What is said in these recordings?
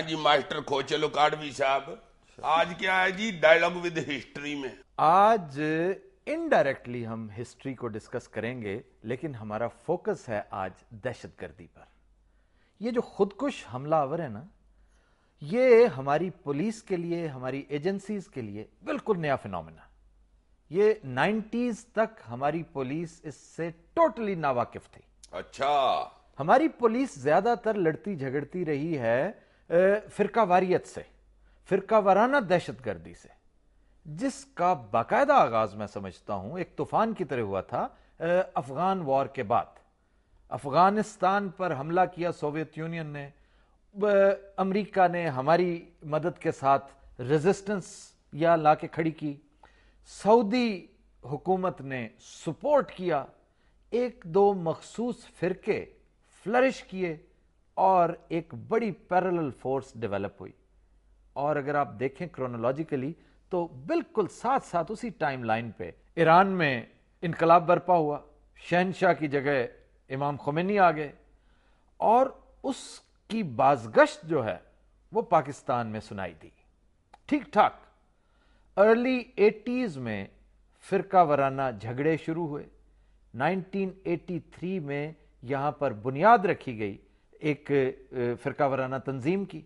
हाँ जी मास्टर खोचलो काडवी साहब, आज क्या है जी डायलॉग विद हिस्ट्री में। आज इनडायरेक्टली हम हिस्ट्री को डिस्कस करेंगे, लेकिन हमारा फोकस है आज दहशतगर्दी पर। ये जो खुदकुश हमलावर है ना, ये हमारी पुलिस के लिए, हमारी एजेंसीज के लिए बिल्कुल नया फिनोमेना। ये 90s तक हमारी पुलिस इससे टोटली नावाकिफ थी। अच्छा, हमारी पुलिस ज्यादातर लड़ती झगड़ती रही है फिरकावारियत से, फिरका वाराना दहशतगर्दी से, जिसका बाकायदा आगाज मैं समझता हूं एक तूफान की तरह हुआ था अफगान वॉर के बाद। अफगानिस्तान पर हमला किया सोवियत यूनियन ने, अमेरिका ने हमारी मदद के साथ रेजिस्टेंस या लाके खड़ी की, सऊदी हुकूमत ने सपोर्ट किया, एक दो मखसूस फिरके फ्लरिश किए और एक बड़ी पैरेलल फोर्स डेवलप हुई। और अगर आप देखें क्रोनोलॉजिकली तो बिल्कुल साथ साथ उसी टाइमलाइन पे ईरान में इनकलाब बर्पा हुआ, शहनशाह की जगह इमाम खुमैनी आ गए, और उसकी बाजगश्त जो है वो पाकिस्तान में सुनाई दी। ठीक ठाक अर्ली 80s में फिरका वराना झगड़े शुरू हुए। 1983 में यहां पर बुनियाद रखी गई एक फिरका वराना तंजीम की।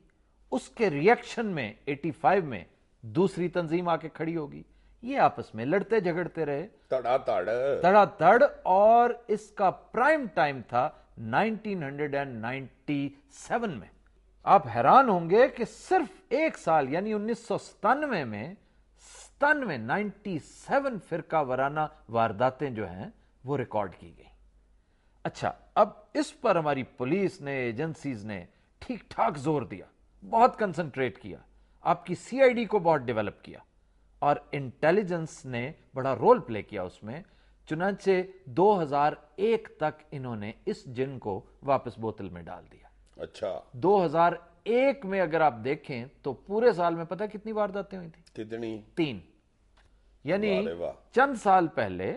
उसके रिएक्शन में 85 में दूसरी तंजीम आके खड़ी होगी। ये आपस में लड़ते झगड़ते रहे तड़ातड़, और इसका प्राइम टाइम था 1997 में। आप हैरान होंगे कि सिर्फ एक साल यानी 1997 में 97 फिरका वराना वारदातें जो हैं वो रिकॉर्ड की गई। अच्छा, अब इस पर हमारी पुलिस ने, एजेंसीज ने ठीक ठाक जोर दिया, बहुत कंसंट्रेट किया, आपकी सीआईडी को बहुत डेवलप किया, और इंटेलिजेंस ने बड़ा रोल प्ले किया उसमें। चुनांचे 2001 तक इन्होंने इस जिन को वापस बोतल में डाल दिया। अच्छा, 2001 में अगर आप देखें तो पूरे साल में पता कितनी वारदातें हुई थी? कितनी? 3। यानी वाह रे वाह। चंद साल पहले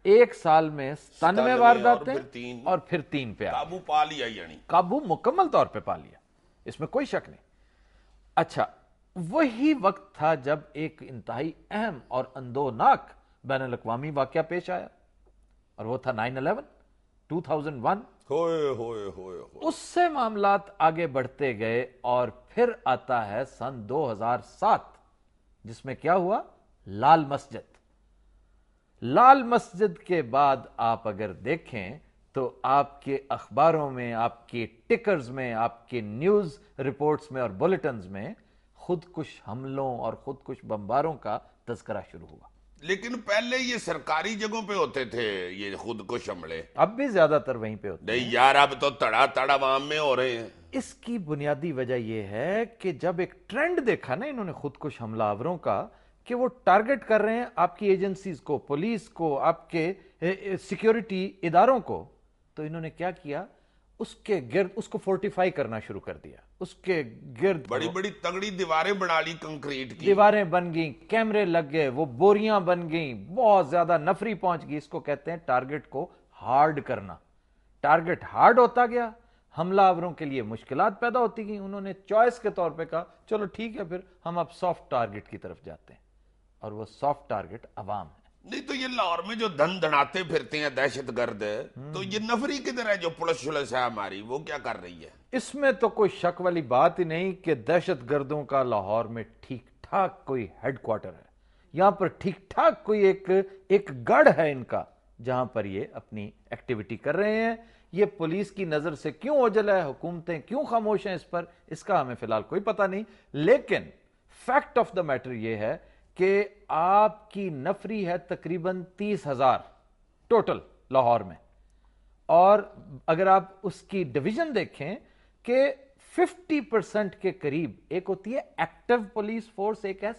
एक साल में 97 वारदातें और फिर 3 पे काबू पा लिया, यानी काबू मुकम्मल तौर पे पा लिया, इसमें कोई शक नहीं। अच्छा, वही वक्त था जब एक इंतहाई अहम और अंदोनाक बैनुल अक़वामी वाकया पेश आया, और वो था 9/11 2001। होए। उससे मामलात आगे बढ़ते गए, और फिर आता है सन 2007, जिसमें क्या हुआ? लाल मस्जिद के बाद आप अगर देखें तो आपके अखबारों में, आपके टिकर्स में, आपके न्यूज रिपोर्ट्स में और बुलेटिन्स में खुदकुश हमलों और खुदकुश बमबारों का तज़किरा शुरू हुआ। लेकिन पहले ये सरकारी जगहों पे होते थे ये खुदकुश हमले, अब भी ज्यादातर वहीं पे होते नहीं यार, अब तो तड़ा आवाम में हो रहे हैं। इसकी बुनियादी वजह यह है कि जब एक ट्रेंड देखा ना इन्होंने खुदकुश हमलावरों का, कि वो टारगेट कर रहे हैं आपकी एजेंसीज को, पुलिस को, आपके सिक्योरिटी इदारों को, तो इन्होंने क्या किया? उसके गिर्द उसको फोर्टिफाई करना शुरू कर दिया। उसके गिर्द बड़ी बड़ी तगड़ी दीवारें बना ली, कंक्रीट की दीवारें बन गई, कैमरे लग गए, वो बोरियां बन गई, बहुत ज्यादा नफरी पहुंच गई। इसको कहते हैं टारगेट को हार्ड करना। टारगेट हार्ड होता गया, हमलावरों के लिए मुश्किलात पैदा होती गई। उन्होंने चॉइस के तौर पे कहा चलो ठीक है, फिर हम अब सॉफ्ट टारगेट की तरफ जाते हैं, और वो सॉफ्ट टारगेट अवाम है। नहीं तो ये लाहौर में जो धन धनाते फिरते हैं दहशतगर्द, तो ये नफरी किधर है? जो पुलिस है हमारी, वो क्या कर रही है? इसमें तो कोई शक वाली बात ही नहीं कि दहशतगर्दों का लाहौर में ठीक ठाक कोई हेडक्वार्टर है। यहां पर ठीक ठाक कोई एक गढ़ है इनका, जहां पर ये अपनी एक्टिविटी कर रहे हैं। ये पुलिस की नजर से क्यों ओझल है, हुकूमतें क्यों खामोश हैं इस पर, इसका हमें फिलहाल कोई पता नहीं। लेकिन फैक्ट ऑफ द मैटर यह है कि आपकी नफरी है तकरीबन 30,000 टोटल लाहौर में, और अगर आप उसकी डिवीजन देखें कि 50% के करीब एक होती है एक्टिव पुलिस फोर्स, एक है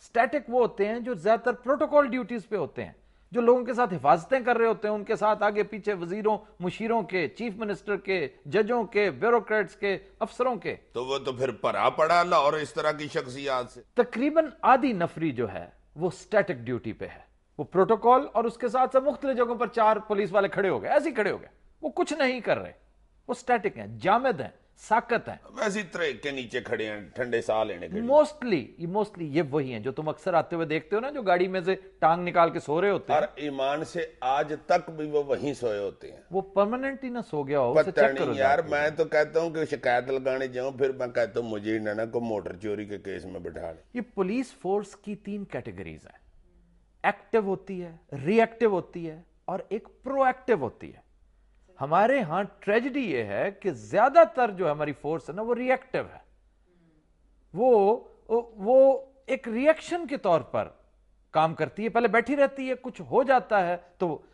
स्टैटिक वो होते हैं जो ज्यादातर प्रोटोकॉल ड्यूटीज पे होते हैं, जो लोगों के साथ हिफाजतें कर रहे होते हैं, उनके साथ आगे पीछे वजीरों, मुशीरों के, चीफ मिनिस्टर के, जजों के, ब्यूरोक्रेट्स के, अफसरों के। तो वो तो फिर परा पड़ा लाहौर इस तरह की शख्सियात से। तकरीबन आधी नफरी जो है वो स्टैटिक ड्यूटी पे है, वो प्रोटोकॉल, और उसके साथ साथ मुख्तलिफ जगहों पर 4 पुलिस वाले खड़े हो गए, ऐसे ही खड़े हो गए, वो कुछ नहीं कर रहे, वो स्टैटिक हैं, जामिद हैं, साकत हैं। वैसे इतने के नीचे खड़े हैं ठंडे साह लेने के लिए। मोस्टली ये वही हैं जो तुम अक्सर आते हुए देखते हो ना, जो गाड़ी में से टांग निकाल के सो रहे होते हैं। और ईमान से आज तक भी वो वहीं सोए होते हैं। वो परमानेंट ही ना सो गया हो, उसे पता चेक करो नहीं यार, जाके। मैं तो कहता हूँ कि शिकायत लगाने जाऊं, फिर मैं कहता हूँ मुझे ना को मोटर चोरी के केस में बिठा ले। ये पुलिस फोर्स की 3 कैटेगरीज हैं। एक्टिव होती है, रिएक्टिव होती है और एक प्रोएक्टिव होती है। हमारे यहां ट्रेजेडी ये है कि ज्यादातर जो हमारी फोर्स है ना, वो रिएक्टिव है। वो एक रिएक्शन के तौर पर काम करती है, पहले बैठी रहती है, कुछ हो जाता है तो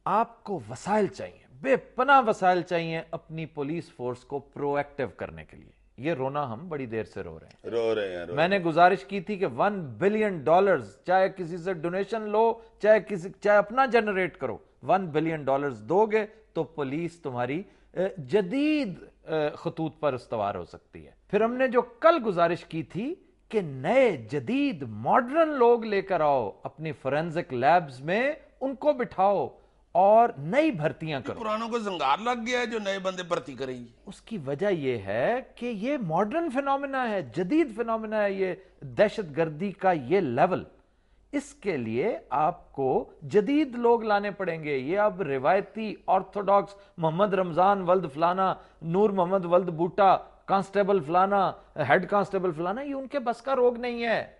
आपको वसाइल चाहिए, बेपनाह वसाइल चाहिए अपनी पुलिस फोर्स को प्रोएक्टिव करने के लिए। ये रोना हम बड़ी देर से रो रहे हैं। मैंने गुजारिश की थी कि $1 बिलियन, चाहे किसी से डोनेशन लो, चाहे अपना जनरेट करो, $1 बिलियन दोगे तो पुलिस तुम्हारी जदीद खतूत पर इस्तवार हो सकती है। फिर हमने जो कल गुजारिश की थी कि नए जदीद मॉडर्न लोग लेकर आओ अपनी फोरेंसिक लैब्स में, उनको बिठाओ और नई भर्तियां करो। पुरानों को जंगार लग गया है जो नए बंदे भर्ती करेंगे। उसकी वजह यह है कि ये मॉडर्न फिनोमिना है, जदीद फिनोमिना है, ये दहशतगर्दी का ये लेवल। इसके लिए आपको जदीद लोग लाने पड़ेंगे। ये अब रिवायती ऑर्थोडॉक्स मोहम्मद रमजान वल्द फलाना, नूर मोहम्मद वल्द बूटा, कांस्टेबल फलाना, हेड कांस्टेबल फलाना, ये उनके बस का रोग नहीं है।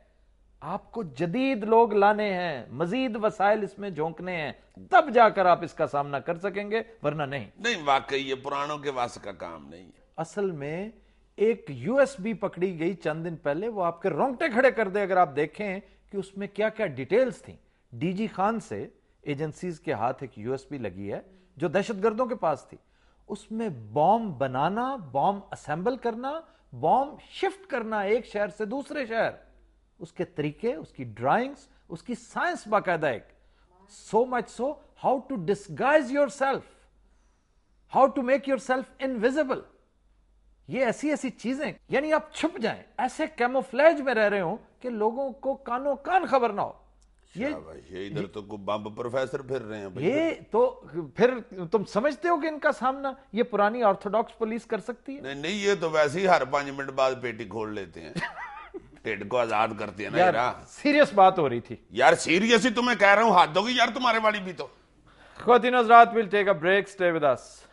आपको जदीद लोग लाने हैं, मजीद वसाइल इसमें झोंकने हैं, तब जाकर आप इसका सामना कर सकेंगे, वरना नहीं। वाकई ये पुरानों के वास का काम नहीं है। असल में एक यूएसबी पकड़ी गई चंद दिन पहले, वो आपके रोंगटे खड़े कर दे अगर आप देखें कि उसमें क्या क्या डिटेल्स थी। डीजी खान से एजेंसीज के हाथ एक यूएसबी लगी है जो दहशतगर्दों के पास थी। उसमें बॉम्ब बनाना, बॉम्ब असेंबल करना, बॉम्ब शिफ्ट करना एक शहर से दूसरे शहर, उसके तरीके, उसकी ड्राइंग्स, उसकी साइंस बाकायदा एक। So much so how to disguise yourself, how to make yourself invisible. ये ऐसी ऐसी चीजें, यानी आप छुप जाएं, ऐसे कैमोफ्लेज में रह रहे हो कि लोगों को कानो कान खबर ना हो। ये इधर तो को बम प्रोफेसर फिर रहे हैं भाई। ये तो फिर तुम समझते हो कि इनका सामना ये पुरानी ऑर्थोडॉक्स पुलिस कर सकती है? नहीं, ये तो वैसे ही हर 5 मिनट बाद पेटी खोल लेते हैं। ढिड को आजाद करते हैं ना यार। सीरियस बात हो रही थी यार, सीरियस ही तुम्हें कह रहा हूं, हाथ दोगी यार तुम्हारे वाली भी तो। ख्वातीन हज़रात, will take a break, stay with us.